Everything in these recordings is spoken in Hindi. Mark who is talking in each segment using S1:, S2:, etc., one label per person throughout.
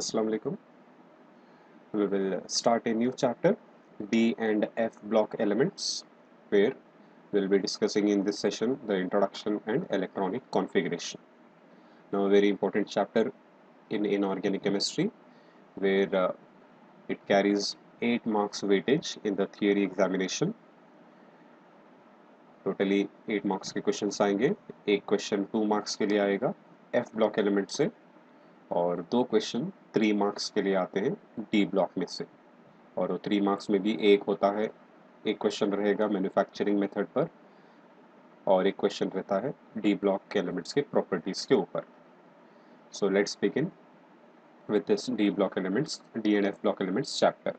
S1: Assalamu alaikum. We will start a new chapter, D and F block elements, where we'll be discussing in this session the introduction and electronic configuration. Now, a very important chapter in inorganic chemistry, where it carries 8 marks weightage in the theory examination. Totally 8 marks के क्वेश्चन आएंगे. एक क्वेश्चन 2 मार्क्स के लिए आएगा एफ ब्लॉक एलिमेंट से और 2 क्वेश्चन 3 मार्क्स के लिए आते हैं डी ब्लॉक में से. और 3 मार्क्स में भी एक होता है, एक क्वेश्चन रहेगा मैन्युफैक्चरिंग मेथड पर और एक क्वेश्चन रहता है डी ब्लॉक के एलिमेंट्स के प्रॉपर्टीज के ऊपर. So let's begin with this D block elements, D and F block elements chapter.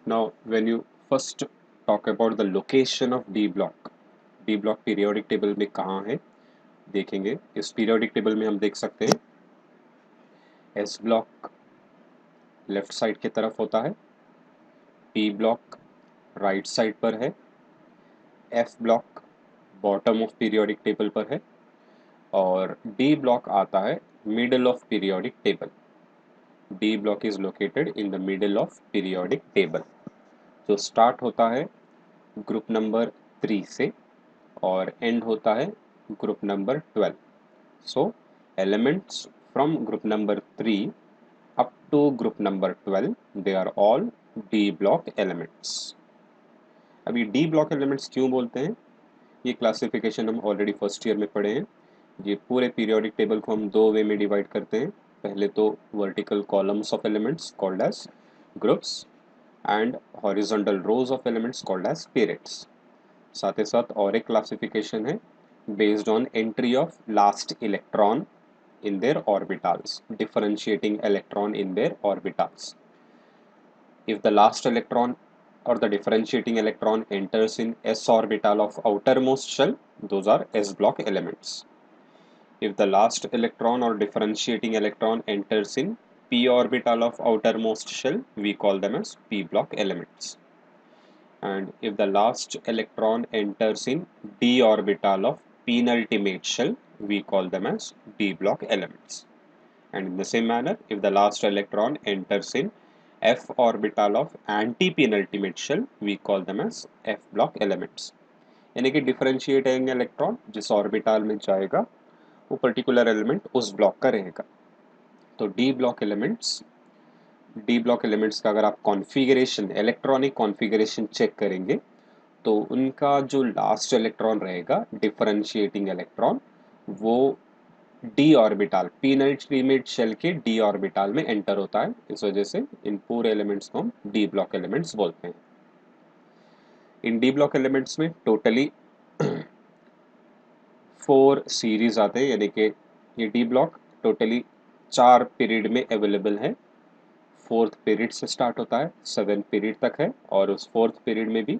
S1: Now, when you first talk about the location of D block periodic table में कहाँ है देखेंगे. इस periodic table में हम देख सकते हैं S block लेफ्ट साइड की तरफ होता है, P block राइट साइड पर है, F block bottom of periodic table पर है और D block आता है middle of periodic table. D block is located in the middle of periodic table. जो स्टार्ट होता है ग्रुप नंबर 3 से और एंड होता है group number 12. So elements from group number 3 up to group number 12 they are all D block elements. अभी D block elements क्यों बोलते हैं, ये क्लासिफिकेशन हम ऑलरेडी फर्स्ट ईयर में पढ़े हैं. ये पूरे पीरियोडिक टेबल को हम दो वे में डिवाइड करते हैं. पहले तो vertical columns of elements called as groups and horizontal rows of elements called as periods. साथ ही साथ और एक क्लासिफिकेशन है based on entry of last electron in their orbitals, differentiating electron in their orbitals. If the last electron or the differentiating electron enters in s orbital of outermost shell, those are s block elements. If the last electron or differentiating electron enters in p orbital of outermost shell, we call them as p block elements. And if the last electron enters in d orbital of penultimate shell, we call them as D block elements. And in the same manner, if the last electron enters in f orbital of anti-penultimate shell, we call them as f block elements. यानी कि डिफरेंशिएटिंग इलेक्ट्रॉन जिस ऑर्बिटल में जाएगा वो पर्टिकुलर एलिमेंट उस ब्लॉक का रहेगा. तो डी ब्लॉक एलिमेंट्स का अगर आप कॉन्फ़िगरेशन, इलेक्ट्रॉनिक कॉन्फ़िगरेशन चेक करेंगे तो उनका जो लास्ट इलेक्ट्रॉन रहेगा डिफरेंशिएटिंग इलेक्ट्रॉन, वो डी ऑर्बिटल पेनिल्टिमेट शेल के डी ऑर्बिटल में एंटर होता है. इस वजह से इन पूरे एलिमेंट्स को हम डी ब्लॉक एलिमेंट्स बोलते हैं. इन डी ब्लॉक एलिमेंट्स में टोटली 4 सीरीज आते हैं, यानी कि ये डी ब्लॉक टोटली 4 पीरियड में अवेलेबल है. 4th पीरियड से स्टार्ट होता है, 7th पीरियड तक है और उस 4th पीरियड में भी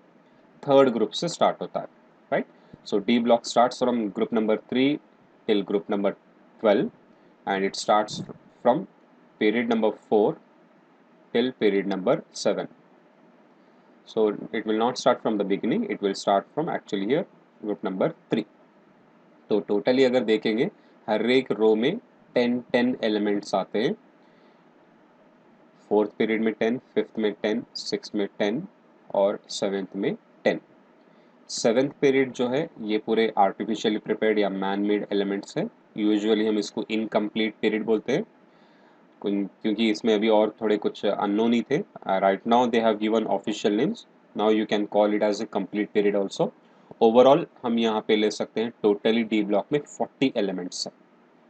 S1: 3rd ग्रुप से स्टार्ट होता है. Right. So D block starts from group number 3 till group number 12 and it starts from period number 4 till period number 7. So it will not start from the beginning, it will start from actually here group number 3. तो टोटली अगर देखेंगे हर एक रो में 10 एलिमेंट्स आते हैं. 4th पीरियड में 10, 5th में 10, 6th में 10 और 7th में 10. 7th पीरियड जो है ये पूरे आर्टिफिशियली प्रिपेयर्ड या मैन मेड एलिमेंट्स है. यूजुअली हम इसको इनकम्प्लीट पीरियड बोलते हैं क्योंकि इसमें अभी और थोड़े कुछ अननोन ही थे. Right now they have given official names. Now you can call it as a complete period also. Overall हम यहाँ पे ले सकते हैं टोटली डी ब्लॉक में 40 एलिमेंट्स हैं.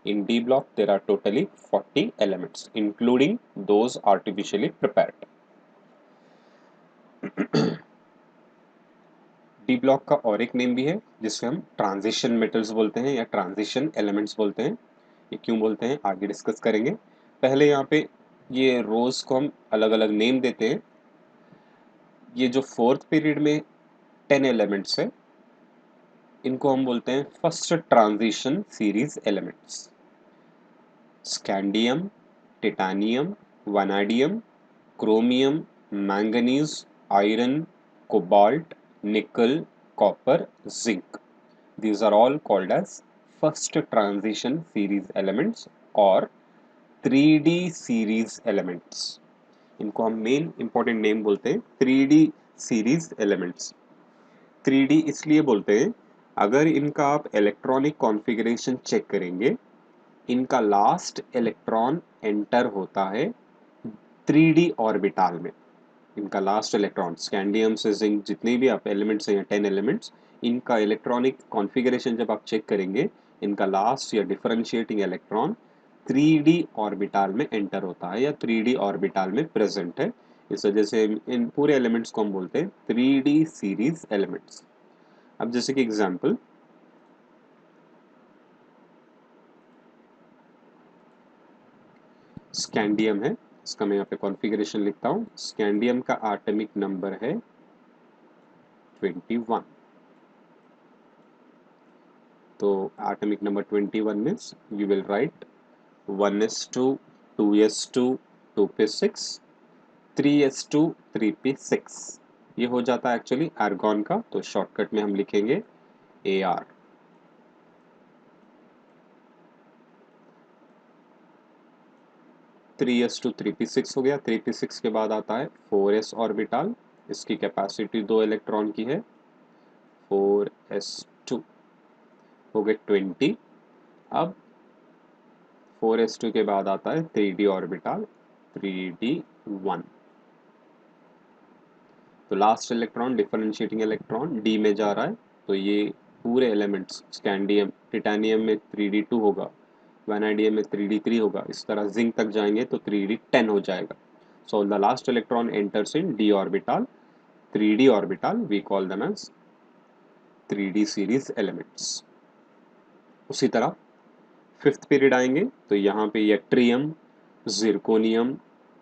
S1: In D block there are totally 40 elements including those artificially prepared. D block का और एक नेम भी है जिसे हम ट्रांजिशन मेटल्स बोलते हैं या ट्रांजिशन एलिमेंट्स बोलते हैं. ये क्यों बोलते हैं आगे डिस्कस करेंगे. पहले यहाँ पे ये रोज को हम अलग अलग नेम देते हैं. ये जो 4th पीरियड में 10 एलिमेंट्स है इनको हम बोलते हैं first transition series elements. Scandium, titanium, vanadium, chromium, manganese, iron, cobalt, निकल, copper, zinc. These are all called as first transition series elements और 3D सीरीज एलिमेंट्स। इनको हम मेन इंपॉर्टेंट नेम बोलते हैं 3D सीरीज एलिमेंट्स। 3D इसलिए बोलते हैं, अगर इनका आप इलेक्ट्रॉनिक कॉन्फ़िगरेशन चेक करेंगे, इनका लास्ट इलेक्ट्रॉन एंटर होता है 3D ऑर्बिटल में। इनका लास्ट इलेक्ट्रॉन स्कैंडियम से जिंक जितने भी आप एलिमेंट्स हैं, 10 एलिमेंट्स, इनका इलेक्ट्रॉनिक कॉन्फ़िगरेशन जब आप चेक करेंगे, इनका लास्ट या डिफरेंशिएटिंग इलेक्ट्रॉन 3D ऑर्बिटल में एंटर होता है या 3D ऑर्बिटल में प्रेजेंट है। इस वजह से इन पूरे एलिमेंट्स को हम बोलते हैं 3D सीरीज एलिमेंट्स। अब जैसे कि एग्जांपल, स्कैंडियम है, इसका मैं यहाँ पे कॉन्फ़िगरेशन लिखता हूँ। स्कैंडियम का एटॉमिक नंबर है 21। तो atomic number 21 means you will write 1s2 2s2 2p6 3s2 3p6। ये हो जाता है एक्चुअली आर्गॉन का, तो शॉर्टकट में हम लिखेंगे AR। 3s2 3p6 हो गया। 3p6 के बाद आता है 4s ऑर्बिटल, इसकी कैपेसिटी 2 इलेक्ट्रॉन की है। 4s2 हो गए 20। अब 4s2 के बाद आता है 3D ऑर्बिटल 3D1। तो last electron differentiating electron D में जा रहा है, तो ये पूरे एलिमेंट्स स्कैंडियम टिटेनियम में 3D2 होगा, वैनेडियम में 3D3 होगा, इस तरह जिंक तक जाएंगे तो 3D10 हो जाएगा। So the last electron enters in D orbital 3D orbital, we call them as 3D series elements. उसी तरह फिफ्थ पीरियड आएंगे तो यहाँ पे yttrium, zirconium,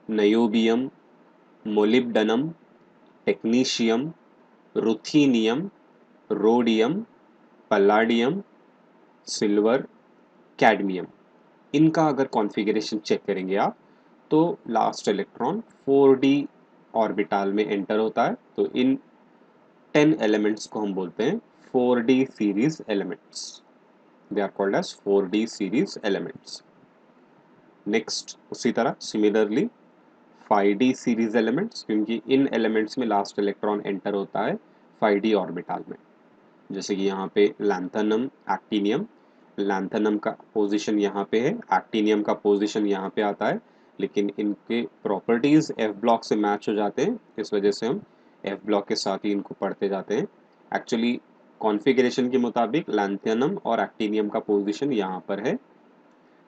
S1: niobium, molybdenum, technetium, ruthenium, rhodium, palladium, silver, cadmium, इनका अगर कॉन्फ़िगरेशन चेक करेंगे आप, तो लास्ट इलेक्ट्रॉन 4D ऑर्बिटल में एंटर होता है। तो इन 10 एलिमेंट्स को हम बोलते हैं 4D series elements. They are called as 4D series elements. Next उसी तरह सिमिलरली 5D सीरीज एलिमेंट्स, क्योंकि इन एलिमेंट्स में लास्ट इलेक्ट्रॉन एंटर होता है 5D ऑर्बिटल में। जैसे कि यहाँ पे लैंथेनम, एक्टिनियम, लैंथेनम का पोजीशन यहाँ पे है, एक्टिनियम का पोजीशन यहाँ पे आता है, लेकिन इनके प्रॉपर्टीज एफ ब्लॉक से मैच हो जाते हैं, इस वजह से हम एफ ब्लॉक के साथ ही इनको पढ़ते जाते हैं। एक्चुअली कॉन्फ़िगरेशन के मुताबिक लैंथेनम और एक्टिनियम का पोजीशन यहाँ पर है,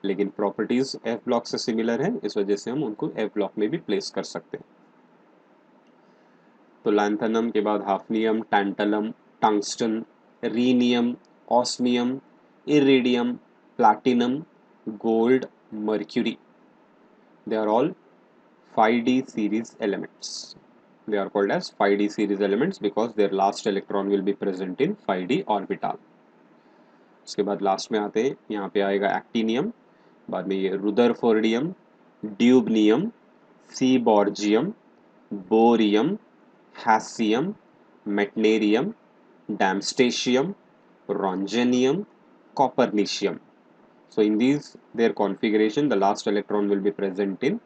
S1: लेकिन प्रॉपर्टीज एफ ब्लॉक से सिमिलर है, इस वजह से हम उनको एफ ब्लॉक में भी प्लेस कर सकते हैं। तो लैंथेनम के बाद hafnium, tantalum, tungsten, rhenium, osmium, iridium, platinum, gold, mercury, they are all 5D series elements. They are called as 5D series elements because their last electron will be present in 5D orbital. उसके बाद लास्ट में आते हैं, यहाँ पे आएगा एक्टिनियम, बाद में ये rutherfordium, dubnium, seaborgium, bohrium, hassium, meitnerium, darmstadtium, rhongenium, copernicium. So in these their configuration, the last electron will be present in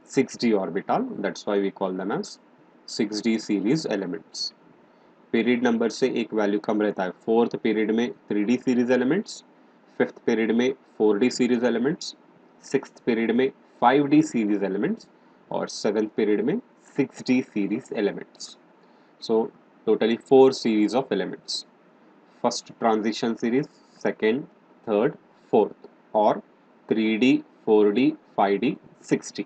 S1: 6D orbital. That's why we call them as 6D series elements. Period number से एक वैल्यू कम रहता है। फोर्थ पीरियड में 3D series elements, fifth period में 4D series elements, sixth period में 5D सीरीज एलिमेंट्स और सेवेंथ पीरियड में 6D series elements. So totally 4 series of elements. First transition series, second, third, fourth और 3D 4D 5D 6D।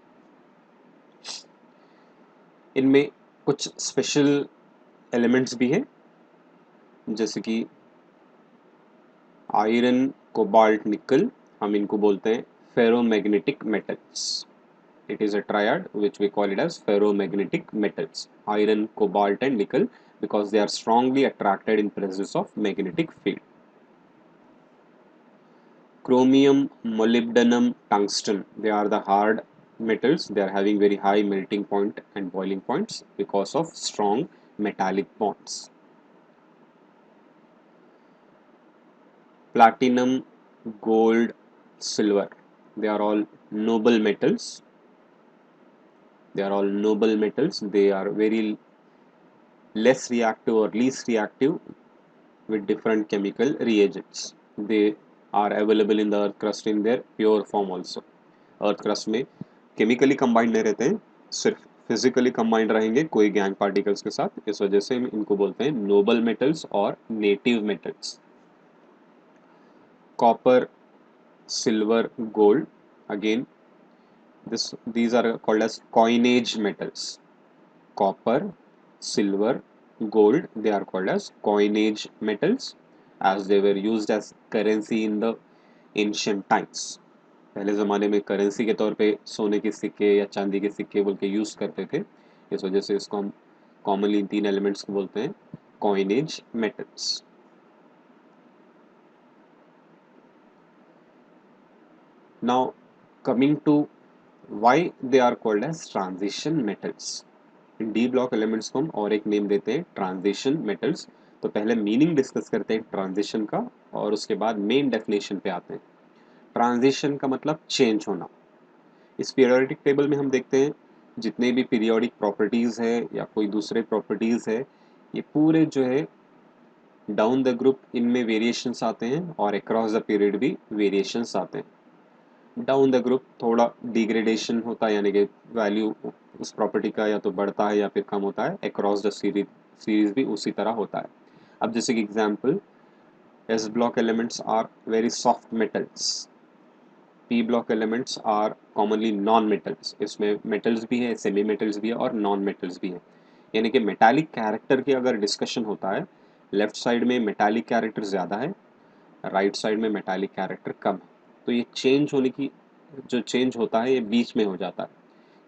S1: इनमें कुछ स्पेशल एलिमेंट्स भी हैं, जैसे कि आयरन, कोबाल्ट, निकल, हम इनको बोलते हैं ferromagnetic metals. It is a triad which we call it as ferromagnetic metals, iron, cobalt and nickel, because they are strongly attracted in presence of magnetic field. Chromium, molybdenum, tungsten, they are the hard metals. They are having very high melting point and boiling points because of strong metallic bonds. Platinum, gold, silver. They are all noble metals. They are all noble metals. They are very less reactive or least reactive with different chemical reagents. They are available in the earth crust in their pure form also. Earth crust में केमिकली कंबाइंड नहीं रहते हैं, सिर्फ फिजिकली कंबाइंड रहेंगे कोई गैंग पार्टिकल्स के साथ. इस वजह से हम इनको बोलते हैं नोबल मेटल्स और native metals. Copper, silver, gold, again these are called as coinage metals. Copper, silver, gold, they are called as coinage metals as they were used as currency in the ancient times. पहले ज़माने में करेंसी के तौर पे सोने के सिक्के या चांदी के सिक्के बोल के यूज़ करते थे. इस वजह से इसको हम कॉमनली इन तीन एलिमेंट्स को बोलते हैं coinage metals. Now coming to why they are called as transition metals. इन डी ब्लॉक एलिमेंट्स को हम और एक नेम देते हैं ट्रांजिशन मेटल्स. तो पहले मीनिंग डिस्कस करते हैं ट्रांजिशन का और उसके बाद मेन डेफिनेशन पे आते हैं. ट्रांजिशन का मतलब चेंज होना. इस पीरियोडिक टेबल में हम देखते हैं जितने भी पीरियोडिक प्रॉपर्टीज़ है या कोई दूसरे प्रॉपर्टीज़ है, ये पूरे जो है डाउन द ग्रुप इनमें वेरिएशंस आते हैं और अक्रॉस द पीरियड भी वेरिएशंस आते हैं. डाउन द ग्रुप थोड़ा डिग्रेडेशन होता है, यानी कि वैल्यू उस प्रॉपर्टी का या तो बढ़ता है या फिर कम होता है. अक्रॉस द सीरीज भी उसी तरह होता है. अब जैसे कि example, S block elements are very soft metals. P block elements are commonly non metals. इसमें मेटल्स भी है, सेमी मेटल्स भी है और नॉन मेटल्स भी है. यानी कि मेटालिक कैरेक्टर की अगर डिस्कशन होता है, लेफ्ट साइड में मेटालिक कैरेक्टर ज़्यादा है, राइट साइड में मेटालिक कैरेक्टर कम है. तो ये चेंज होने की जो चेंज होता है ये बीच में हो जाता है.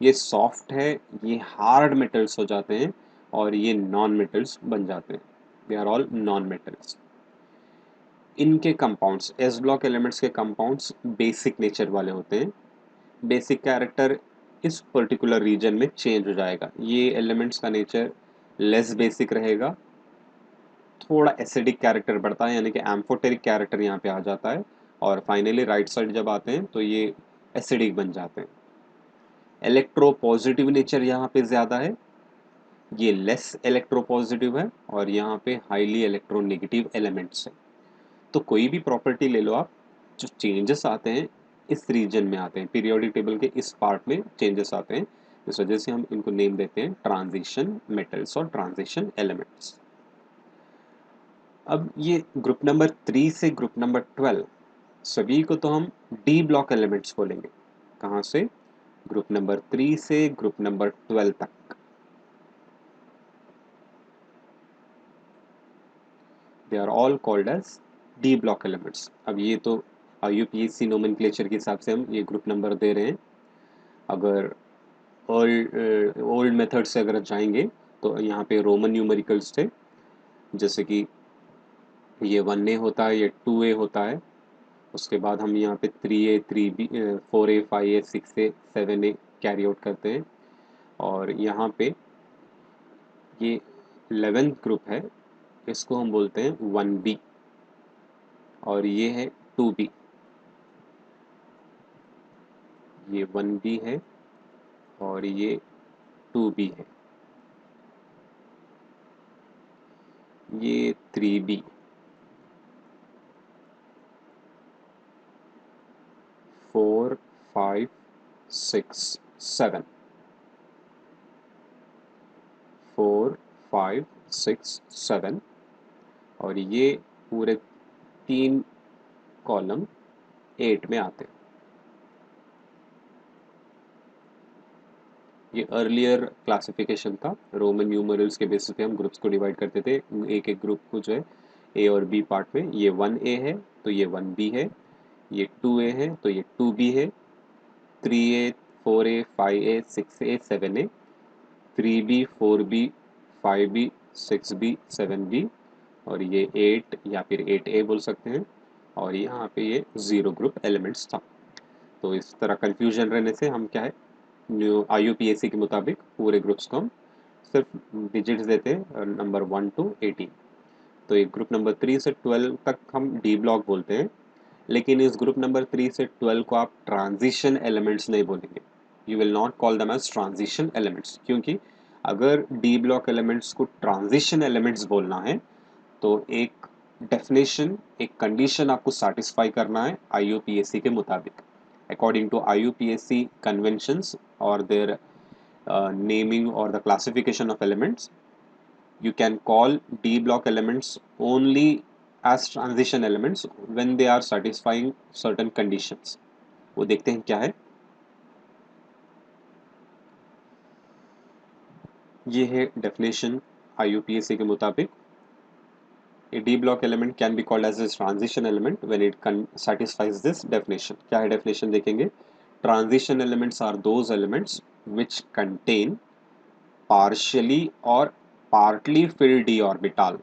S1: ये सॉफ्ट है, ये हार्ड मेटल्स हो जाते हैं और ये नॉन मेटल्स बन जाते हैं. They are all non metals. इनके कंपाउंड्स, एस ब्लॉक एलिमेंट्स के कंपाउंड्स बेसिक नेचर वाले होते हैं. बेसिक कैरेक्टर इस पर्टिकुलर रीजन में चेंज हो जाएगा. ये एलिमेंट्स का नेचर लेस बेसिक रहेगा, थोड़ा एसिडिक कैरेक्टर बढ़ता है, यानी कि एम्फोटेरिक कैरेक्टर यहाँ पे आ जाता है. और फाइनली राइट साइड जब आते हैं तो ये एसिडिक बन जाते हैं. इलेक्ट्रो पॉजिटिव नेचर यहाँ पे ज़्यादा है, ये लेस इलेक्ट्रो पॉजिटिव है, और यहाँ पे हाईली इलेक्ट्रोनेगेटिव एलिमेंट्स है. तो कोई भी प्रॉपर्टी ले लो आप, जो चेंजेस आते हैं इस रीजन में आते हैं, पीरियोडिक टेबल के इस पार्ट में चेंजेस आते हैं. इस वजह से हम इनको नेम देते हैं ट्रांजिशन मेटल्स और ट्रांजिशन एलिमेंट्स. अब ये ग्रुप नंबर 3 से ग्रुप नंबर 12 सभी को तो हम डी ब्लॉक एलिमेंट्स बोलेंगे. कहाँ से? ग्रुप नंबर 3 से ग्रुप नंबर 12 तक. They are all called as D block elements. अब ये तो IUPAC नोमेनक्लेचर के हिसाब से हम ये ग्रुप नंबर दे रहे हैं. अगर ओल्ड मेथड से अगर जाएंगे तो यहाँ पे रोमन न्यूमेरिकल्स थे, जैसे कि ये 1A होता है, ये 2A होता है. उसके बाद हम यहाँ पे 3A 3B 4A 5A 6A 7A carry out करते हैं. और यहाँ पे ये 11th ग्रुप है, इसको हम बोलते हैं 1B. और ये है 2B. ये 1B है और ये 2B है. ये 3B, 4 5 6 7, 4 5 6 7. और ये पूरे 3 कॉलम 8 में आते हैं. ये अर्लियर क्लासिफिकेशन था. रोमन न्यूमरल्स के बेसिस पे हम ग्रुप्स को डिवाइड करते थे, एक एक ग्रुप को जो है ए और बी पार्ट में. ये 1A है तो ये 1B है, ये 2A है तो ये 2B है, 3A 4A 5A 6A 7A, 3B 4B 5B 6B 7B, और ये 8 या फिर 8A बोल सकते हैं. और यहाँ पे ये 0 ग्रुप एलिमेंट्स था. तो इस तरह कंफ्यूजन रहने से हम क्या है, जो IUPAC के मुताबिक पूरे ग्रुप्स को हम सिर्फ डिजिट्स देते हैं नंबर 1 to 18. तो एक ग्रुप नंबर 3 से 12 तक हम डी ब्लॉक बोलते हैं. लेकिन इस ग्रुप नंबर 3 से 12 को आप ट्रांजिशन एलिमेंट्स नहीं बोलेंगे, you will not call them as transition elements, क्योंकि अगर डी ब्लॉक एलिमेंट्स को ट्रांजिशन एलिमेंट्स बोलना है तो एक डेफिनेशन, एक कंडीशन आपको सेटिस्फाई करना है IUPAC के मुताबिक। अकॉर्डिंग टू IUPAC कन्वेंशंस और there naming or the classification of elements, you can call D block elements only as transition elements when they are satisfying certain conditions. वो देखते हैं क्या है। ये है definition IUPAC के मुताबिक। A D block element can be called as a transition element when it satisfies this definition. क्या है definition देखेंगे। Transition elements are those elements which contain partially or partly filled d orbital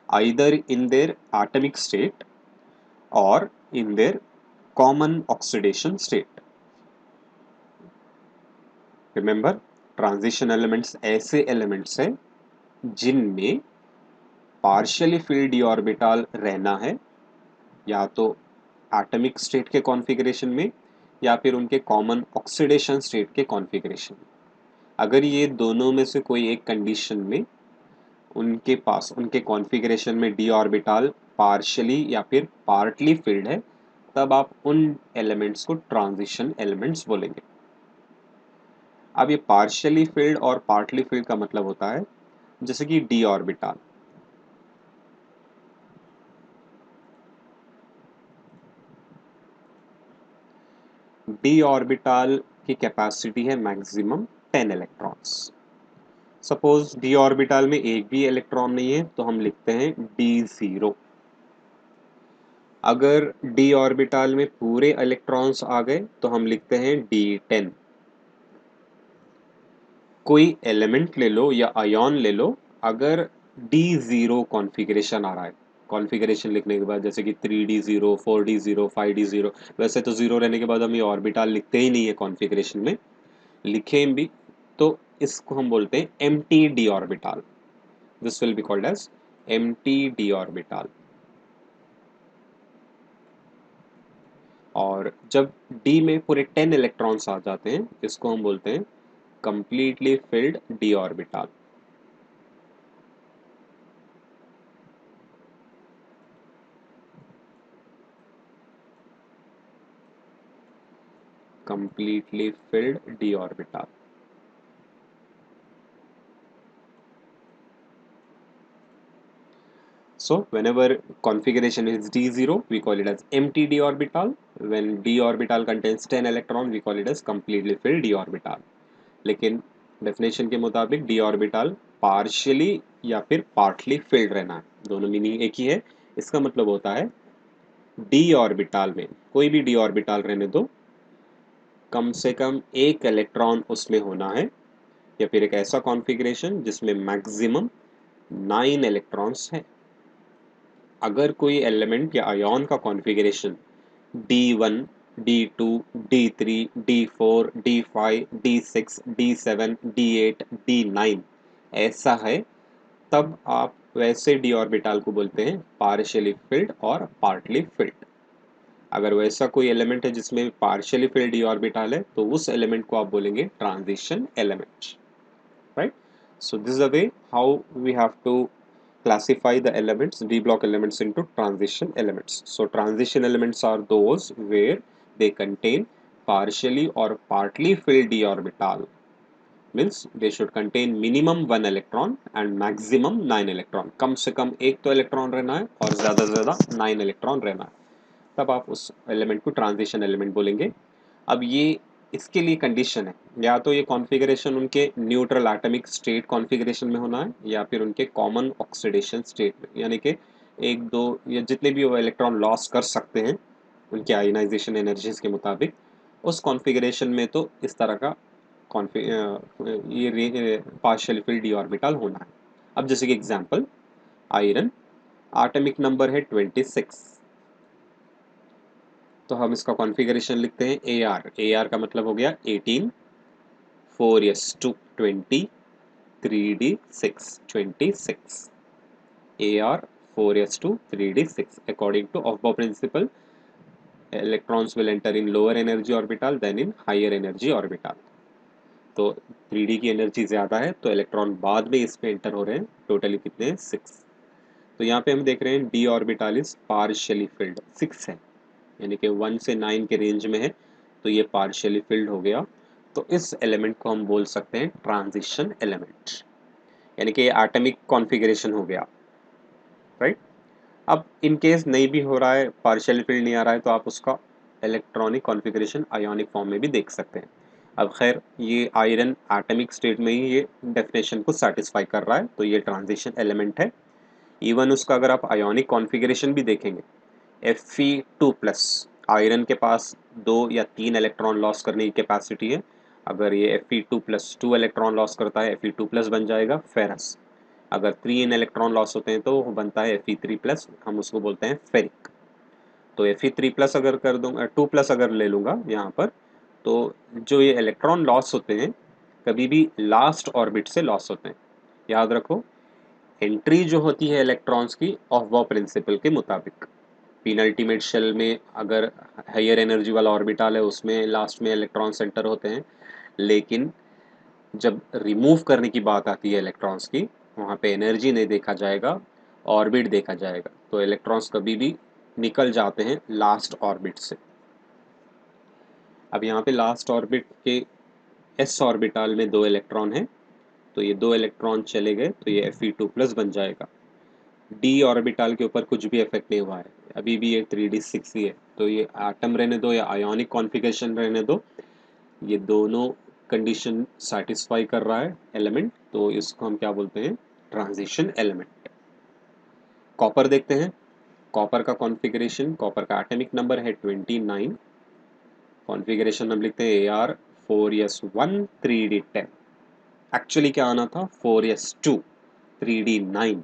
S1: either in their atomic state or in their common oxidation state. Remember, transition elements ऐसे elements हैं जिनमें partially filled d orbital रहना है, या तो atomic state के configuration में या फिर उनके common oxidation state के configuration में। अगर ये दोनों में से कोई एक condition में उनके पास उनके कॉन्फ़िगरेशन में d ऑर्बिटल पार्शियली या फिर पार्टली फिल्ड है, तब आप उन एलिमेंट्स को ट्रांजिशन एलिमेंट्स बोलेंगे। अब ये पार्शियली फिल्ड और पार्टली फिल्ड का मतलब होता है जैसे कि d ऑर्बिटल, d ऑर्बिटल की कैपेसिटी है maximum 10 electrons. Suppose d orbital में एक भी इलेक्ट्रॉन नहीं है तो हम लिखते हैं d0। अगर d ऑर्बिटल में पूरे इलेक्ट्रॉन्स आ गए तो हम लिखते हैं d10। कोई एलिमेंट ले लो या आयन ले लो, अगर D0 कॉन्फ़िगरेशन आ रहा है, कॉन्फ़िगरेशन लिखने के बाद जैसे कि 3D0, 4D0, 5D0, वैसे तो 0 रहने के बाद हम ये ऑर्बिटल लिखते ही नहीं है कॉन्फ़िगरेशन में, लिखें भी तो इसको हम बोलते हैं empty d orbital. This will be called as empty d orbital. और जब D में पूरे 10 इलेक्ट्रॉन्स आ जाते हैं, इसको हम बोलते हैं completely filled d orbital। completely filled d orbital। So whenever configuration is d0, we call it as empty d orbital. When d orbital contains 10 electron, we call it as completely filled d orbital। लेकिन डेफिनेशन के मुताबिक d orbital partially या फिर partly filled रहना है, दोनों मीनिंग एक ही है। इसका मतलब होता है d orbital में कोई भी d orbital रहने दो, कम से कम एक इलेक्ट्रॉन उसमें होना है, या फिर एक ऐसा कॉन्फ़िगरेशन जिसमें मैक्सिमम 9 इलेक्ट्रॉन्स हैं। अगर कोई एलिमेंट या आयन का configuration D1, D2, D3, D4, D5, D6, D7, D8, D9 ऐसा है, तब आप वैसे d ऑर्बिटल को बोलते हैं पार्शियली फिल्ड और पार्टली फिल्ड। अगर वैसा कोई एलिमेंट है जिसमें पार्शियली फिल्ड d ऑर्बिटल है तो उस एलिमेंट को आप बोलेंगे transition element. Right? So this is the way how we have to classify the elements, D block elements, into transition elements. So transition elements are those where they contain partially or partly filled d orbital. Means they should contain minimum 1 electron and maximum 9 electron. कम से कम एक तो इलेक्ट्रॉन रहना है और ज़्यादा से ज़्यादा 9 इलेक्ट्रॉन रहना है, तब आप उस एलिमेंट को ट्रांजिशन एलिमेंट बोलेंगे। अब ये इसके लिए कंडीशन है, या तो ये कॉन्फ़िगरेशन उनके न्यूट्रल एटॉमिक स्टेट कॉन्फ़िगरेशन में होना है या फिर उनके कॉमन ऑक्सीडेशन स्टेट में, यानी कि एक दो या जितने भी वो इलेक्ट्रॉन लॉस कर सकते हैं उनके आयनाइजेशन एनर्जीज के मुताबिक, उस कॉन्फ़िगरेशन में तो इस तरह का ये पार्शियल फिल्ड d ऑर्बिटल होना है। अब जैसे कि एग्जांपल, आयरन एटॉमिक नंबर है 26, तो हम इसका कॉन्फ़िगरेशन लिखते हैं AR। AR का मतलब हो गया 18, 4s2 20, 3d6 26। AR 4s2 3d6 according to aufbau principle. electrons will enter in lower energy orbital than in higher energy orbital. तो 3D की एनर्जी ज़्यादा है तो इलेक्ट्रॉन बाद में इस पे एंटर हो रहे हैं, टोटली कितने हैं 6। तो यहाँ पे हम देख रहे हैं D orbital is partially field, 6 है यानी कि 1 से 9 के रेंज में है, तो ये पार्शियली फिल्ड हो गया। तो इस एलिमेंट को हम बोल सकते हैं ट्रांजिशन एलिमेंट, यानी कि एटॉमिक कॉन्फ़िगरेशन हो गया, राइट। अब इन केस नहीं भी हो रहा है, पार्शियल फील्ड नहीं आ रहा है, तो आप उसका इलेक्ट्रॉनिक कॉन्फ़िगरेशन आयोनिक फॉर्म में भी देख सकते हैं। अब खैर ये आयरन एटॉमिक स्टेट में ही ये डेफिनेशन को सेटिस्फाई कर रहा है, तो ये ट्रांजिशन एलिमेंट है। इवन उसका अगर आप आयोनिक कॉन्फ़िगरेशन भी देखेंगे, Fe2+, आयरन के पास 2 या 3 इलेक्ट्रॉन लॉस करने की कैपेसिटी है। अगर ये Fe2+ 2 इलेक्ट्रॉन लॉस करता है, Fe2+ बन जाएगा फेरस। अगर 3 इलेक्ट्रॉन लॉस होते हैं तो वो बनता है Fe3+, हम उसको बोलते हैं फेरिक। तो Fe3+ अगर कर दूंगा, 2+ अगर ले लूँगा यहाँ पर, तो जो ये इलेक्ट्रॉन लॉस होते हैं कभी भी लास्ट ऑर्बिट से लॉस होते हैं। याद रखो, एंट्री जो होती है इलेक्ट्रॉन्स की ऑफ-बॉ प्रिंसिपल के मुताबिक, पीनल्टीमेट शेल में अगर हायर एनर्जी वाला ऑर्बिटल है उसमें लास्ट में इलेक्ट्रॉन सेंटर होते हैं, लेकिन जब रिमूव करने की बात आती है इलेक्ट्रॉन्स की, वहाँ पे एनर्जी नहीं देखा जाएगा, ऑर्बिट देखा जाएगा। तो इलेक्ट्रॉन्स कभी भी निकल जाते हैं लास्ट ऑर्बिट से। अब यहाँ पे लास्ट ऑर्बिट के एस ऑर्बिटल में 2 इलेक्ट्रॉन हैं, तो ये 2 इलेक्ट्रॉन चले गए तो ये Fe2+ बन जाएगा। डी ऑर्बिटल के ऊपर कुछ भी इफेक्ट नहीं हुआ है, अभी भी ये 3d6 ही है, तो ये एटम रहने दो या आयोनिक कॉन्फ़िगरेशन रहने दो, ये दोनों कंडीशन सेटिस्फाई कर रहा है एलिमेंट, तो इसको हम क्या बोलते हैं ट्रांजिशन एलिमेंट। कॉपर देखते हैं, कॉपर का कॉन्फ़िगरेशन, कॉपर का एटॉमिक नंबर है 29, कॉन्फ़िगरेशन हम लिखते हैं Ar4s1 3d10। एक्चुअली क्या आना था 4s2 3d9,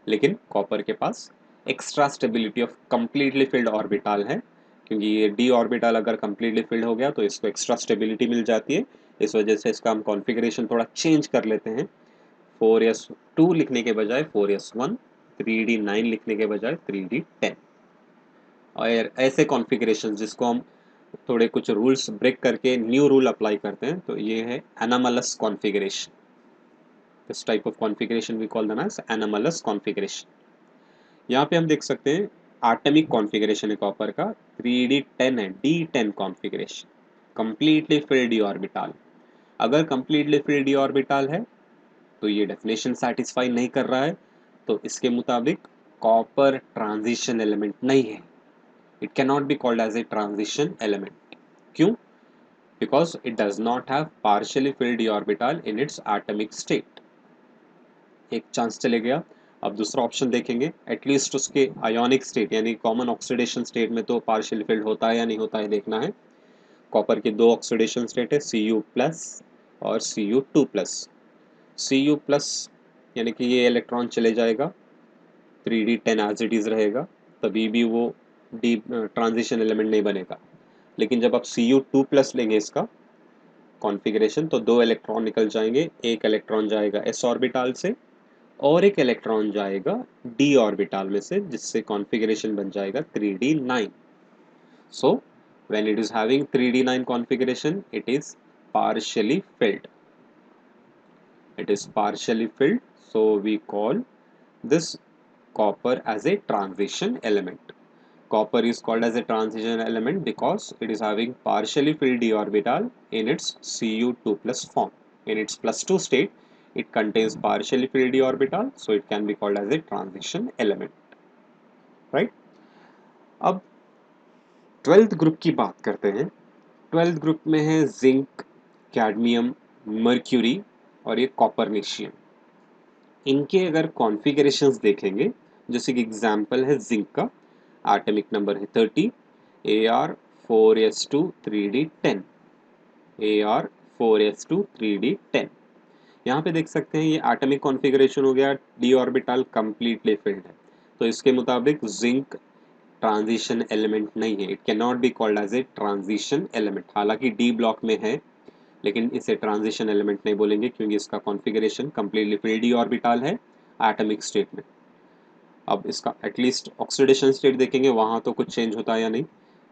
S1: लेकिन कॉपर के पास extra stability of completely filled orbital है, क्योंकि ये डी ऑर्बिटल अगर कंप्लीटली फिल्ड हो गया तो इसको एक्स्ट्रा स्टेबिलिटी मिल जाती है। इस वजह से इसका हम कॉन्फ़िगरेशन थोड़ा चेंज कर लेते हैं, 4s2 लिखने के बजाय 4s1, 3d9 लिखने के बजाय 3d10। और ऐसे कॉन्फ़िगरेशन जिसको हम थोड़े कुछ रूल्स ब्रेक करके न्यू रूल अप्लाई करते हैं, तो ये है anomalous configuration. This type of configuration we call them as anomalous configuration. यहाँ पे हम देख सकते हैं एटॉमिक कॉन्फ़िगरेशन है कॉपर का 3d10 है, d10 configuration, completely filled D orbital. अगर कंप्लीटली फिल्ड डी ऑर्बिटल है तो ये डेफिनेशन सेटिस्फाई नहीं कर रहा है, तो इसके मुताबिक कॉपर ट्रांजिशन एलिमेंट नहीं है, it can not be called as a transition element. क्यों? Because it does not have partially filled D orbital in its atomic state. एक चांस चले गया। अब दूसरा ऑप्शन देखेंगे, एटलीस्ट उसके आयोनिक स्टेट यानी कॉमन ऑक्सीडेशन स्टेट में तो पार्शियल फिल्ड होता है या नहीं होता है देखना है। कॉपर के 2 ऑक्सीडेशन स्टेट है, Cu+ और Cu2+। Cu+ यानी कि ये इलेक्ट्रॉन चले जाएगा, 3d10 एज इट इज़ रहेगा, तभी भी वो डी ट्रांजिशन एलिमेंट नहीं बनेगा। लेकिन जब आप Cu2+ लेंगे इसका कॉन्फ़िगरेशन, तो 2 इलेक्ट्रॉन निकल जाएंगे, एक इलेक्ट्रॉन जाएगा s ऑर्बिटल से और एक इलेक्ट्रॉन जाएगा d ऑर्बिटल में से, जिससे कॉन्फ़िगरेशन बन जाएगा 3d9। So when it is having 3d9 configuration, it is partially filled. It is partially filled, so we call this copper as a transition element. Copper is called as a transition element because it is having partially filled d orbital in its Cu2+ form. In its +2 state, it contains partially filled d orbital, so it can be called as a transition element, right? अब 12th ग्रुप की बात करते हैं। 12th ग्रुप में है जिंक, कैडमियम, मर्क्यूरी और ये कॉपरनेशियम। इनके अगर कॉन्फ़िगरेशंस देखेंगे, जैसे कि एग्जांपल है जिंक का, एटॉमिक नंबर है 30, Ar4s2 3d10, Ar4s2 3d10। यहाँ पे देख सकते हैं ये एटॉमिक कॉन्फ़िगरेशन हो गया, डी ऑर्बिटल कंप्लीटली फिल्ड है, तो इसके मुताबिक जिंक ट्रांजिशन एलिमेंट नहीं है, it can not be called as a transition element. हालांकि डी ब्लॉक में है, लेकिन इसे ट्रांजिशन एलिमेंट नहीं बोलेंगे क्योंकि इसका configuration completely filled D orbital है एटॉमिक स्टेट में। अब इसका एटलीस्ट ऑक्सीडेशन स्टेट देखेंगे, वहाँ तो कुछ चेंज होता है या नहीं।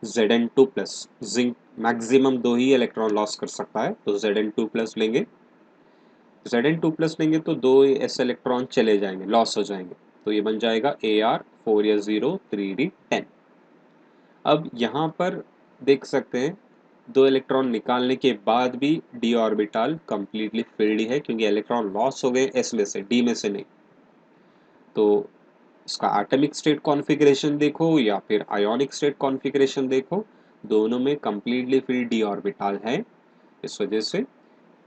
S1: Zn2 प्लस, जिंक मैक्सिमम 2 ही इलेक्ट्रॉन लॉस कर सकता है, तो Zn2 प्लस लेंगे। Zn2 प्लस लेंगे तो 2 s इलेक्ट्रॉन चले जाएंगे, लॉस हो जाएंगे, तो ये बन जाएगा Ar4s0 3d10। अब यहाँ पर देख सकते हैं 2 इलेक्ट्रॉन निकालने के बाद भी d ऑर्बिटल कंप्लीटली फिल्ड है, क्योंकि इलेक्ट्रॉन लॉस हो गए s में से, d में से नहीं। तो इसका एटॉमिक स्टेट कॉन्फ़िगरेशन देखो या फिर आयोनिक स्टेट कॉन्फ़िगरेशन देखो, दोनों में कंप्लीटली फिल्ड d ऑर्बिटल है। इस वजह से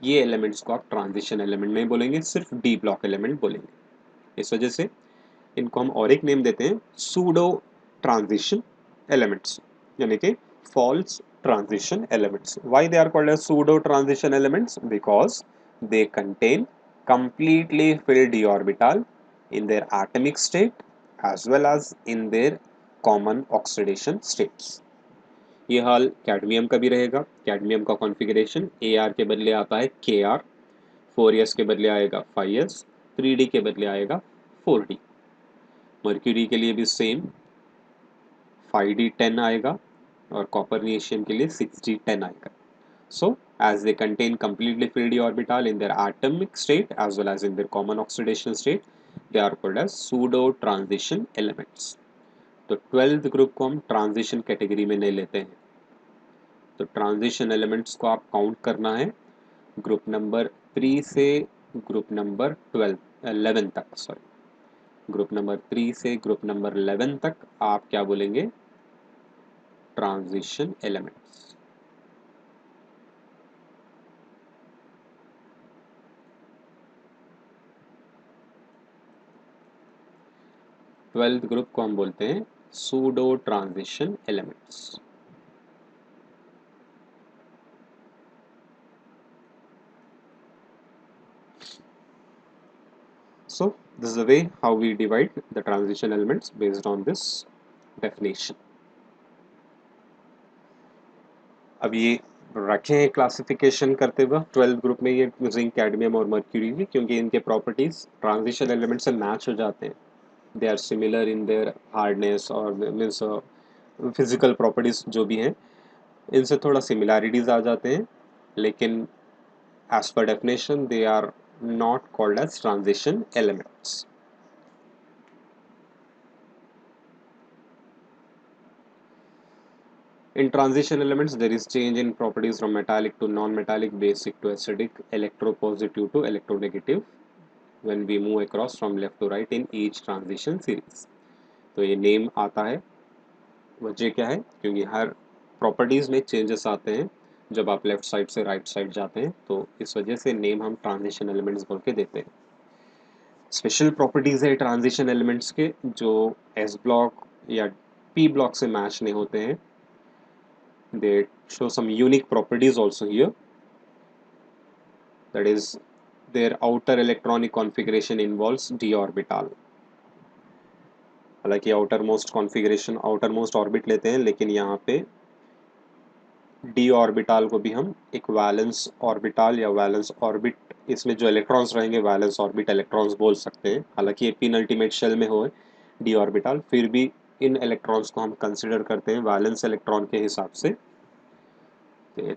S1: ये एलिमेंट्स को आप ट्रांजिशन एलिमेंट नहीं बोलेंगे, सिर्फ डी ब्लॉक एलिमेंट बोलेंगे। इस वजह से इनको हम और एक नेम देते हैं, सूडो ट्रांजिशन एलिमेंट्स, यानी कि false transition elements. Why they are called as pseudo transition elements? Because they contain completely filled d orbital in their atomic state as well as in their common oxidation states. ये हाल कैडमियम का भी रहेगा। कैडमियम का कॉन्फ़िगरेशन Ar के बदले आता है Kr, 4s के बदले आएगा 5s, 3d के बदले आएगा 4d। मर्क्यूरी के लिए भी सेम 5d10 आएगा और कॉपरनिशियम के लिए 6d10 आएगा। So, as they contain completely filled d orbital in their atomic state as well as in their common oxidation state, they are called as pseudo transition elements. तो 12th ग्रुप को हम ट्रांजिशन कैटेगरी में नहीं लेते हैं। तो ट्रांजिशन एलिमेंट्स को आप काउंट करना है ग्रुप नंबर 3 से ग्रुप नंबर 11 तक, सॉरी, ग्रुप नंबर 3 से ग्रुप नंबर 11 तक आप क्या बोलेंगे? Transition elements. ट्वेल्थ ग्रुप को हम बोलते हैं pseudo transition elements. So this is the way how we divide the transition elements based on this definition. अब ये रखें क्लासिफिकेशन करते हुए 12th ग्रुप में ये जिंक, कैडमियम और मर्क्यूरी की, क्योंकि इनके प्रॉपर्टीज ट्रांजिशन एलिमेंट से मैच हो जाते हैं। They are similar in their hardness और मीन्स फिजिकल प्रॉपर्टीज जो भी हैं, इनसे थोड़ा सिमिलैरिटीज आ जाते हैं, लेकिन as per definition they are not called as transition elements. In transition elements, there is change in properties from metallic to non-metallic, basic to acidic, electropositive to electronegative when we move across from left to right in each transition series. तो ये नेम आता है, वजह क्या है? क्योंकि हर प्रॉपर्टीज में चेंजेस आते हैं जब आप लेफ्ट साइड से राइट साइड जाते हैं, तो इस वजह से नेम हम ट्रांजिशन एलिमेंट्स बोल के देते हैं। स्पेशल प्रॉपर्टीज है ट्रांजिशन एलिमेंट्स के जो एस ब्लॉक या पी ब्लॉक से मैच नहीं होते हैं। They show some unique properties also here, that is their outer electronic configuration involves D orbital. हालांकि outermost configuration, outermost orbit लेते हैं, लेकिन यहाँ पे डी ऑर्बिटल को भी हम एक वैलेंस ऑर्बिटल या वैलेंस ऑर्बिट, इसमें जो इलेक्ट्रॉन्स रहेंगे वैलेंस ऑर्बिट इलेक्ट्रॉन्स बोल सकते हैं। हालांकि ये पिन अल्टीमेट शेल में हो डी ऑर्बिटल, फिर भी इन इलेक्ट्रॉन्स को हम कंसिडर करते हैं वैलेंस इलेक्ट्रॉन के हिसाब से।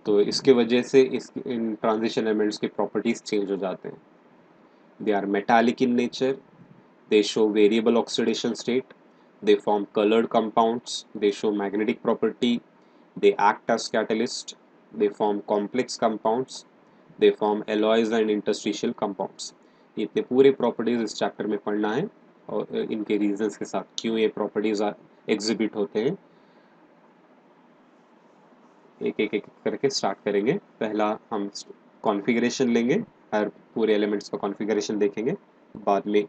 S1: तो इसके वजह से इस इन ट्रांजिशन एलिमेंट्स की प्रॉपर्टीज चेंज हो जाते हैं। They are metallic in nature, they show variable oxidation state, they form colored compounds, they show magnetic property, they act as catalyst, they form complex compounds, they form alloys and interstitial compounds. इतने पूरे प्रॉपर्टीज इस चैप्टर में पढ़ना है और इनके रीजंस के साथ क्यों ये प्रॉपर्टीज एग्जिबिट होते हैं, एक एक एक करके स्टार्ट करेंगे। पहला हम कॉन्फ़िगरेशन लेंगे, हर पूरे एलिमेंट्स का कॉन्फ़िगरेशन देखेंगे, बाद में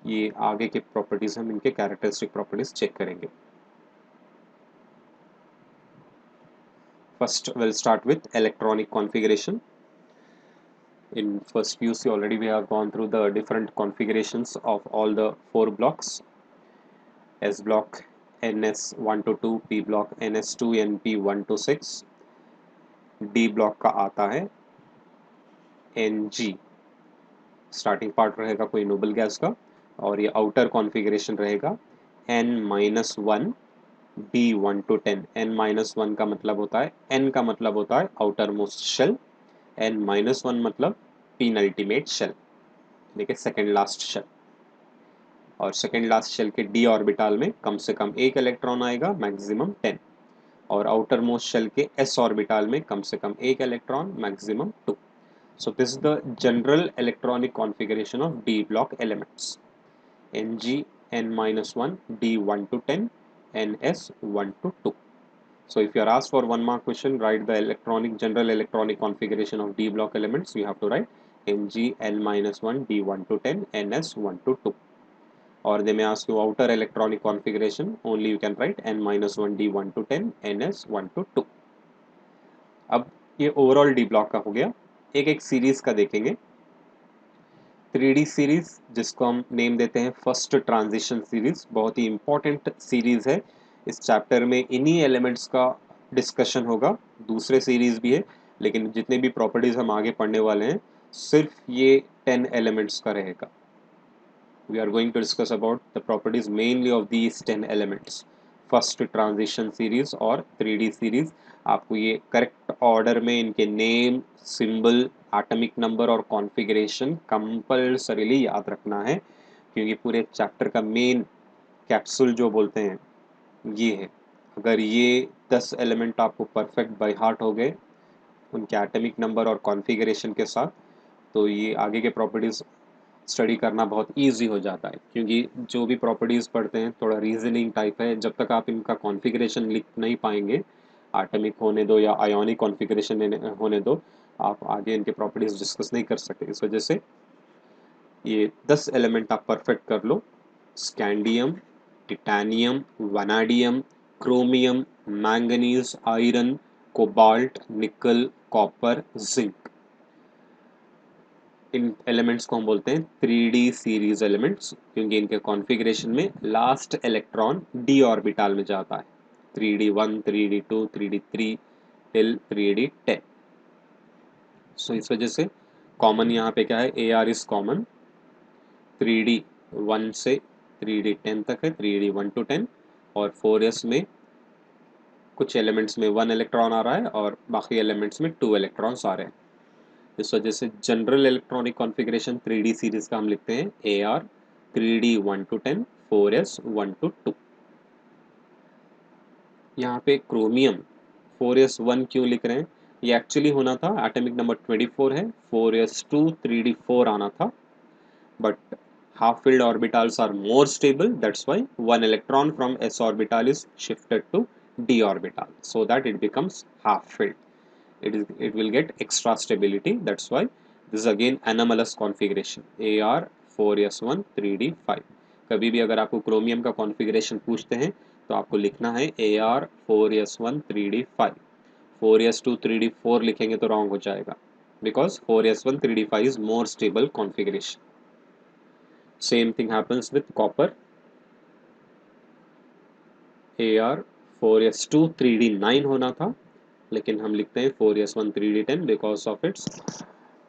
S1: ये आगे के प्रॉपर्टीज हम इनके कैरेक्टरिस्टिक प्रॉपर्टीज चेक करेंगे। First we'll start with electronic configuration. In first PUC already we have gone through the different configurations of all the 4 blocks: S block NS1 to 2, P block NS2 NP1 to 6, D block का आता है NG, स्टार्टिंग पार्ट रहेगा कोई नोबल गैस का, और ये आउटर कॉन्फ़िगरेशन रहेगा N-1 D1 to 10। n-1 का मतलब होता है, n का मतलब होता है आउटर मोस्ट शेल, n-1 मतलब पेनल्टीमेट शेल, देखिए सेकेंड लास्ट शेल। और सेकेंड लास्ट शेल के d ऑर्बिटल में कम से कम एक इलेक्ट्रॉन आएगा, मैक्सिमम 10, और आउटर मोस्ट शेल के s ऑर्बिटल में कम से कम एक electron, maximum 2। So this is the general electronic configuration of d block elements: Ng n-1 d1 to 10 ns 1 to 2. So if you are asked for one mark question, write the general electronic configuration of d block elements. You have to write Mg n-1 d1 to 10 ns 1 to 2. Or they may ask you outer electronic configuration, only you can write n-1 d1 to 10 ns 1 to 2. अब ये ओवरऑल डी ब्लॉक का हो गया। एक एक सीरीज का देखेंगे। 3D सीरीज, जिसको हम नेम देते हैं फर्स्ट ट्रांजिशन सीरीज, बहुत ही इंपॉर्टेंट सीरीज है। इस चैप्टर में इन्हीं एलिमेंट्स का डिस्कशन होगा, दूसरे सीरीज भी है, लेकिन जितने भी प्रॉपर्टीज हम आगे पढ़ने वाले हैं सिर्फ ये 10 एलिमेंट्स का रहेगा। We are going to discuss about the properties mainly of these 10 elements, first transition series और 3D सीरीज। आपको ये करेक्ट ऑर्डर में इनके नेम, सिंबल, एटॉमिक नंबर और कॉन्फ़िगरेशन कंपल्सरीली याद रखना है, क्योंकि पूरे चैप्टर का मेन कैप्सूल जो बोलते हैं ये है। अगर ये 10 एलिमेंट आपको परफेक्ट बाय हार्ट हो गए उनके एटॉमिक नंबर और कॉन्फ़िगरेशन के साथ, तो ये आगे के प्रॉपर्टीज स्टडी करना बहुत इजी हो जाता है, क्योंकि जो भी प्रॉपर्टीज़ पढ़ते हैं थोड़ा रीजनिंग टाइप है। जब तक आप इनका कॉन्फ़िगरेशन लिख नहीं पाएंगे, एटॉमिक होने दो या आयोनिक कॉन्फ़िगरेशन होने दो, आप आगे इनके प्रॉपर्टीज़ डिस्कस नहीं कर सकते। इस वजह से ये 10 एलिमेंट आप परफेक्ट कर लो: scandium, titanium, vanadium, chromium, manganese, iron, cobalt, nickel, copper, zinc. इन एलिमेंट्स को हम बोलते हैं 3D सीरीज एलिमेंट्स, क्योंकि इनके कॉन्फ़िगरेशन में लास्ट इलेक्ट्रॉन d ऑर्बिटल में जाता है। 3D1, 3D2, 3D3 till 3D10। सो इस वजह से कॉमन यहाँ पे क्या है, AR इज कॉमन। 3D1 से 3D10 तक है, 3D1 to 10, और 4s में कुछ एलिमेंट्स में 1 इलेक्ट्रॉन आ रहा है और बाकी एलिमेंट्स में 2 इलेक्ट्रॉन्स आ रहे हैं। इस वजह से general electronic configuration 3D series का हम लिखते हैं AR 3D1 to 10, 4s 1 to 2। यहाँ पे क्रोमियम 4s 1 क्यों लिख रहे हैं, ये एक्चुअली होना था, एटॉमिक नंबर 24 है, 4s2 3D4 आना था, but half filled orbitals are more stable, that's why one electron from s orbital is shifted to d orbital so that it becomes half filled. It will get extra stability, that's why this is again anomalous configuration AR 4s1 3D5। कभी भी अगर आपको क्रोमियम का कॉन्फ़िगरेशन पूछते हैं तो आपको लिखना है AR 4s1 3D5। 4s2 3D4 लिखेंगे तो रॉन्ग हो जाएगा, because 4s1 3D5 is more stable configuration। Same thing happens with copper. AR 4s2 3D9 होना था, लेकिन हम लिखते हैं 4s1 3D10 because of its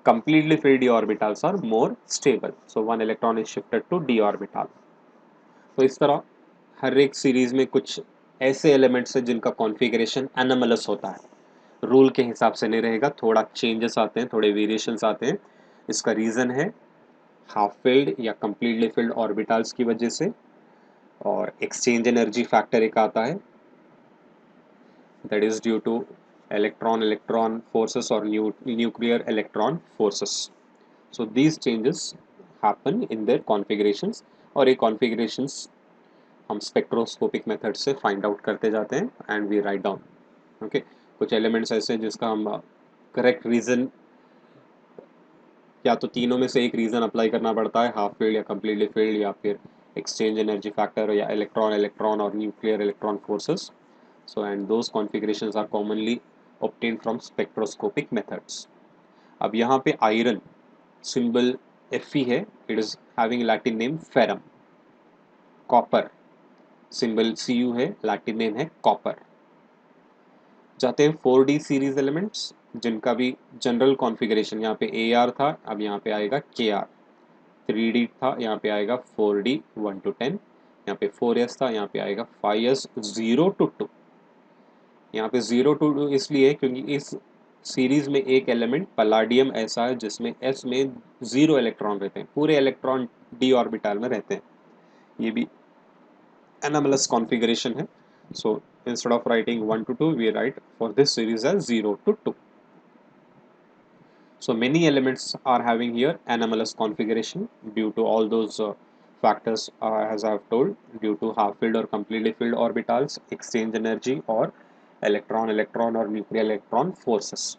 S1: completely filled d orbitals are more stable. So one electron is shifted to d orbital. तो इस तरह हर एक सीरीज में कुछ ऐसे एलिमेंट्स हैं जिनका कॉन्फ़िगरेशन एनोमलस होता है, रूल के हिसाब से नहीं रहेगा, थोड़ा चेंजेस आते हैं, थोड़े वेरिएशंस आते हैं। इसका रीज़न है हाफ फिल्ड या कंप्लीटली फिल्ड ऑर्बिटल्स की वजह से, और एक्सचेंज एनर्जी फैक्टर एक आता है, that is due to electron electron forces और nuclear electron forces. So these changes happen in their configurations, और ये कॉन्फ़िगरेशंस हम स्पेक्ट्रोस्कोपिक मेथड से फाइंड आउट करते जाते हैं and we write down. Okay, कुछ एलिमेंट्स ऐसे हैं जिसका हम करेक्ट रीज़न, या तो तीनों में से एक रीज़न अप्लाई करना पड़ता है, हाफ फील्ड या कम्प्लीटली फील्ड या फिर एक्सचेंज एनर्जी फैक्टर या इलेक्ट्रॉन इलेक्ट्रॉन और nuclear electron forces. So and those configurations are commonly obtained from spectroscopic methods. अब यहाँ पे आयरन सिंबल Fe है, it is having Latin name ferrum. Copper symbol Cu है, लैटिन नेम है कॉपर। जाते हैं 4D सीरीज एलिमेंट्स, जिनका भी जनरल कॉन्फ़िगरेशन, यहाँ पे AR था, अब यहाँ पे आएगा KR। 3D था, यहाँ पे आएगा 4D 1 to 10, यहाँ पे 4s था, यहाँ पे आएगा 5s 0 to 2। यहाँ पे 0 to 2 इसलिए क्योंकि इस सीरीज में एक एलिमेंट पलाडियम ऐसा है जिसमें s में 0 इलेक्ट्रॉन रहते हैं, पूरे इलेक्ट्रॉन d ऑर्बिटल में रहते हैं। ये भी anomalous configuration है। So instead of writing 1 to 2 we write for this series as 0 to 2। So many elements are having here anomalous configuration due to all those factors as I have told, due to half filled or completely filled orbitals, exchange energy or electron or nuclear electron forces।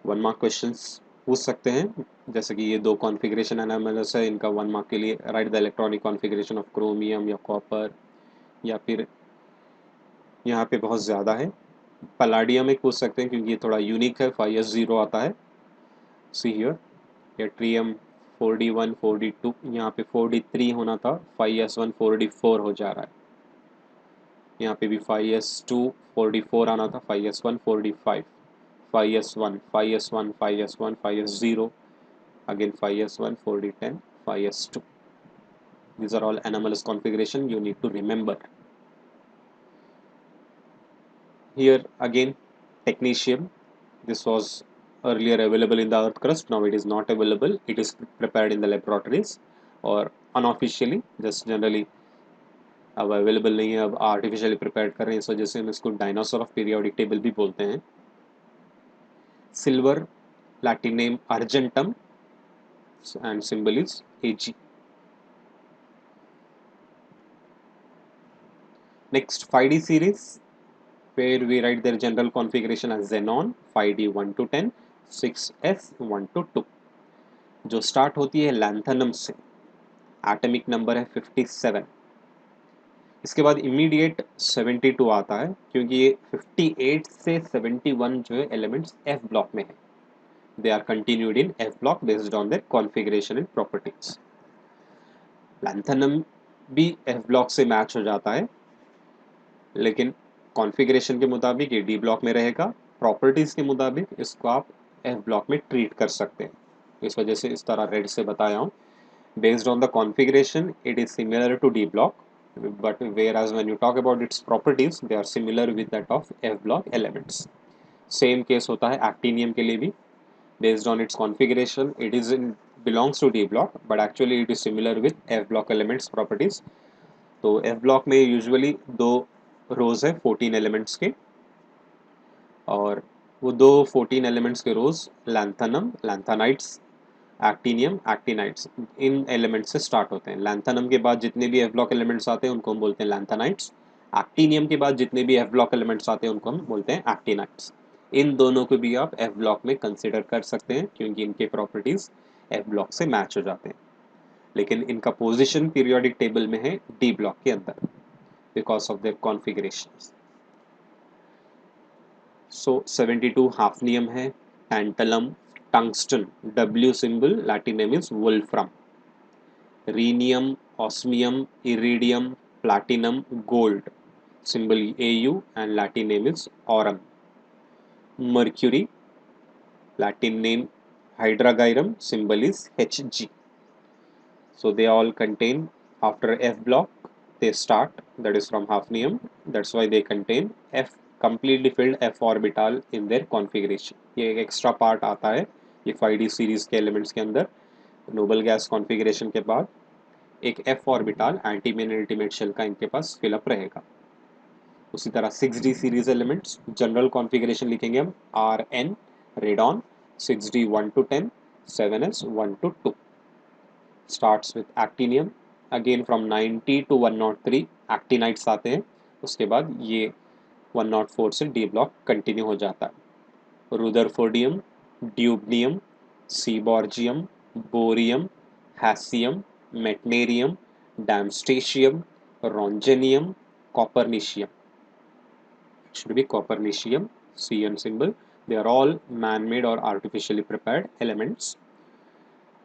S1: 1 mark questions पूछ सकते हैं, जैसे कि ये दो कॉन्फ़िगरेशन एनामलस है, इनका 1 मार्क के लिए right the electronic configuration of chromium या कॉपर, या फिर यहाँ पे बहुत ज़्यादा है पलाडियम एक पूछ सकते हैं क्योंकि ये थोड़ा यूनिक है, 5s0 आता है। सी हियर, या ट्रियम 4d1 4d2, यहाँ पे 4d3 होना था, 5s1 4d4 हो जा रहा है। यहाँ पे भी 5s2 4d4 आना था, 5s1 4d5, 5s1 5s1 5s1 5s0, again 5s1 4d10 5s2। These are all anomalous configuration you need to remember. Here again technetium, this was earlier available in the earth crust, now it is not available, it is prepared in the laboratories और unofficially just generally अब अवेलेबल नहीं है, अब आर्टिफिशियली प्रिपेयर कर रहे हैं, इस वजह से हम इसको डायनासोर ऑफ पीरियोडिक टेबल भी बोलते हैं। Silver Latin name argentum and symbol is Ag। Next 5d series where we write their general configuration as xenon 5d 1 to 10 6s 1 to 2। जो स्टार्ट होती है लैंथनम से, एटॉमिक नंबर है 57। इसके बाद इमीडिएट 72 आता है क्योंकि ये 58 से 71 जो है एलिमेंट्स एफ ब्लॉक में है, they are continued in F block based on their configuration and properties. Lanthanum भी एफ ब्लॉक से मैच हो जाता है, लेकिन कॉन्फ़िगरेशन के मुताबिक ये डी ब्लॉक में रहेगा, प्रॉपर्टीज के मुताबिक इसको आप एफ ब्लॉक में ट्रीट कर सकते हैं, इस वजह से इस तरह रेड से बताया हूँ। Based on the configuration, it is similar to D block, but whereas when you talk about its properties, they are similar with that of F block elements. Same case होता है actinium के लिए भी, based on its configuration, it is belongs to D block, but actually it is similar with F block elements properties. तो F block में usually दो rows है 14 elements के, और वो दो 14 elements के rows lanthanum, lanthanides, actinium, actinides, इन एलिमेंट्स से स्टार्ट होते हैं। लैंथनम के बाद जितने भी एफ ब्लॉक एलिमेंट्स आते हैं उनको हम बोलते हैं लैंथनाइट्स। एक्टिनियम के बाद जितने भी एफ ब्लॉक एलिमेंट्स आते हैं उनको हम बोलते हैं एक्टिनाइट्स। इन दोनों को भी आप एफ ब्लॉक में कंसिडर कर सकते हैं क्योंकि इनके प्रॉपर्टीज एफ ब्लॉक से मैच हो जाते हैं, लेकिन इनका पोजिशन पीरियोडिक टेबल में है डी ब्लॉक के अंदर because of their configurations. So 72 hafnium है, tantalum, tungsten, W symbol, Latin name is wolfram, rhenium, osmium, iridium, platinum, gold, symbol Au and Latin name is aurum, mercury, Latin name hydrargyrum, symbol is Hg। So they all contain after F block they start, that is from hafnium, that's why they contain F completely filled F orbital in their configuration। ये एक एक्स्ट्रा पार्ट आता है ये 5d सीरीज के एलिमेंट्स के अंदर, नोबल गैस कॉन्फ़िगरेशन के बाद एक F orbital antepenultimate shell का इनके पास फिलअप रहेगा। उसी तरह 6d series elements general configuration लिखेंगे हम Rn radon 6d 1 to 10 7s 1 to 2। Starts with actinium, again from 90 to 103 actinides आते हैं, उसके बाद ये 104 से डी ब्लॉक कंटिन्यू हो जाता है। Rutherfordium, dubnium, seaborgium, bohrium, hassium, meitnerium, darmstadtium, roentgenium, copernicium, should be copernicium, Cn symbol, they are all man-made or artificially prepared elements।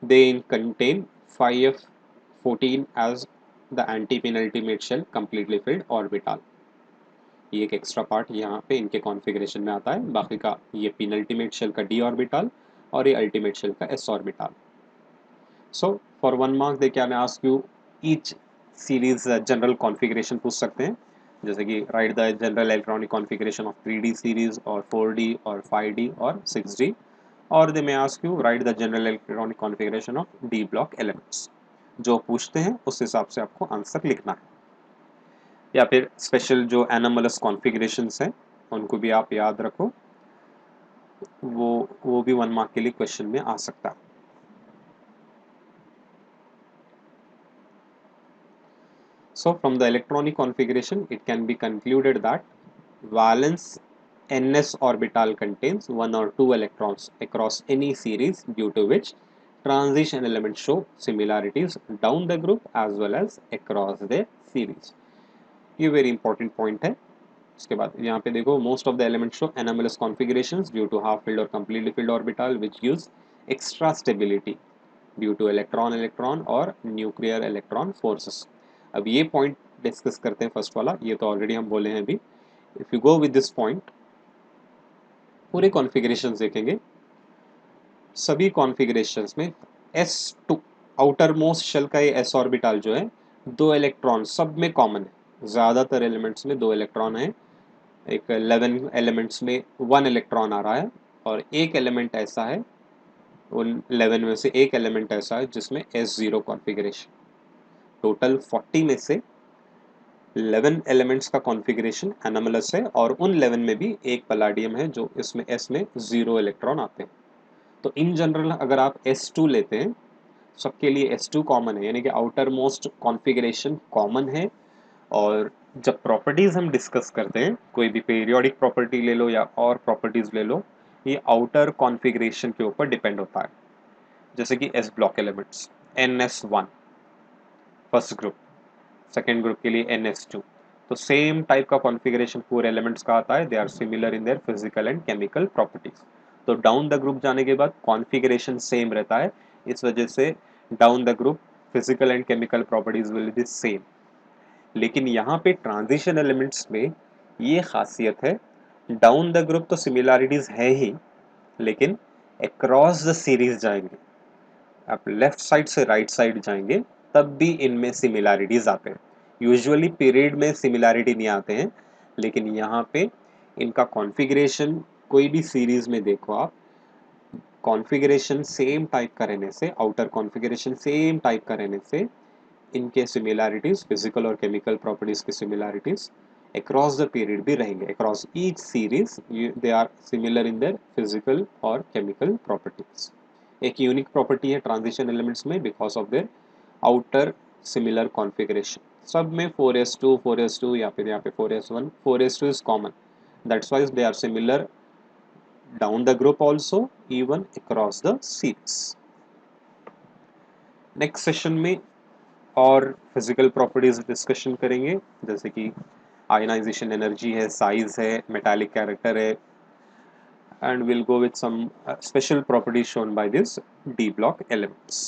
S1: They contain 5f14 as the anti-penultimate shell completely filled orbital। ये एक एक्स्ट्रा पार्ट यहाँ पे इनके कॉन्फ़िगरेशन में आता है, बाकी का ये पेनल्टीमेट शेल का डी ऑर्बिटल और ये अल्टीमेट शेल का S orbital. So for 1 mark they can ask you each series general configuration पूछ सकते हैं, जैसे कि write the general electronic configuration of 3D series और 4D और 5D और 6D, और they may ask you write the general electronic configuration of D block elements. जो पूछते हैं उस हिसाब से आपको आंसर लिखना है, या फिर स्पेशल जो एनोमलस कॉन्फ़िगरेशंस हैं उनको भी आप याद रखो, वो भी 1 मार्क के लिए क्वेश्चन में आ सकता है। So from the electronic configuration, it can be concluded that valence ns orbital contains 1 or 2 electrons across any series, due to which transition elements show similarities down the group as well as across the series. ये very important point है। इसके बाद यहाँ पे देखो, most of the elements show anomalous configurations due to half filled or completely filled orbital, which gives extra stability due to electron और nuclear electron forces। अब ये पॉइंट डिस्कस करते हैं, फर्स्ट वाला, ये तो ऑलरेडी हम बोले हैं अभी। If you go with this point, पूरे कॉन्फ़िगरेशंस देखेंगे, सभी कॉन्फ़िगरेशंस में s2 आउटर मोस्ट शेल का ये s ऑर्बिटल जो है, 2 इलेक्ट्रॉन सब में कॉमन है। ज़्यादातर एलिमेंट्स में 2 इलेक्ट्रॉन है, एक 11 एलिमेंट्स में 1 इलेक्ट्रॉन आ रहा है, और एक एलिमेंट ऐसा है, उन 11 में से एक एलिमेंट ऐसा है जिसमें s0 कॉन्फ़िगरेशन। टोटल 40 में से 11 एलिमेंट्स का कॉन्फ़िगरेशन एनोमलस है, और उन 11 में भी एक पलाडियम है जो इसमें s में 0 इलेक्ट्रॉन आते हैं। तो इन जनरल अगर आप s2 लेते हैं, सबके लिए s2 कॉमन है, यानी कि आउटर मोस्ट कॉन्फ़िगरेशन कॉमन है। और जब प्रॉपर्टीज हम डिस्कस करते हैं, कोई भी पीरियोडिक प्रॉपर्टी ले लो या और प्रॉपर्टीज ले लो, ये आउटर कॉन्फ़िगरेशन के ऊपर डिपेंड होता है। जैसे कि s block elements ns1 first group, second group के लिए ns2, तो सेम टाइप का कॉन्फ़िगरेशन पूरे एलिमेंट्स का आता है। They are similar in their physical and chemical properties. तो डाउन द ग्रुप जाने के बाद कॉन्फ़िगरेशन सेम रहता है, इस वजह से down the group physical and chemical properties will be same. लेकिन यहाँ पे ट्रांजिशन एलिमेंट्स में ये खासियत है, डाउन द ग्रुप तो सिमिलैरिटीज है ही, लेकिन अक्रॉस द सीरीज जाएंगे, आप लेफ्ट साइड से राइट साइड जाएंगे, तब भी इनमें सिमिलैरिटीज आते हैं। यूजुअली पीरियड में सिमिलैरिटी नहीं आते हैं, लेकिन यहाँ पे इनका कॉन्फ़िगरेशन, कोई भी सीरीज में देखो आप, कॉन्फ़िगरेशन सेम टाइप का रहने से, आउटर कॉन्फ़िगरेशन सेम टाइप का रहने से, इनके सिमिलैरिटीज, फिजिकल और केमिकल प्रॉपर्टीज की सिमिलैरिटीज अक्रॉस द पीरियड भी रहेंगे। Across each series they are similar in their physical और केमिकल प्रॉपर्टीज। एक यूनिक प्रॉपर्टी है ट्रांजिशन एलिमेंट्स में, because of their outer similar configuration. सब में 4s2 4s2 या फिर यहाँ पे 4s1, 4s2 is common, that's wise they are similar down the group also, even across the series. Next session में और फिजिकल प्रॉपर्टीज डिस्कशन करेंगे, जैसे कि आयनाइजेशन एनर्जी है, साइज है, मेटालिक कैरेक्टर है, and we'll go with some special properties shown by these d block elements.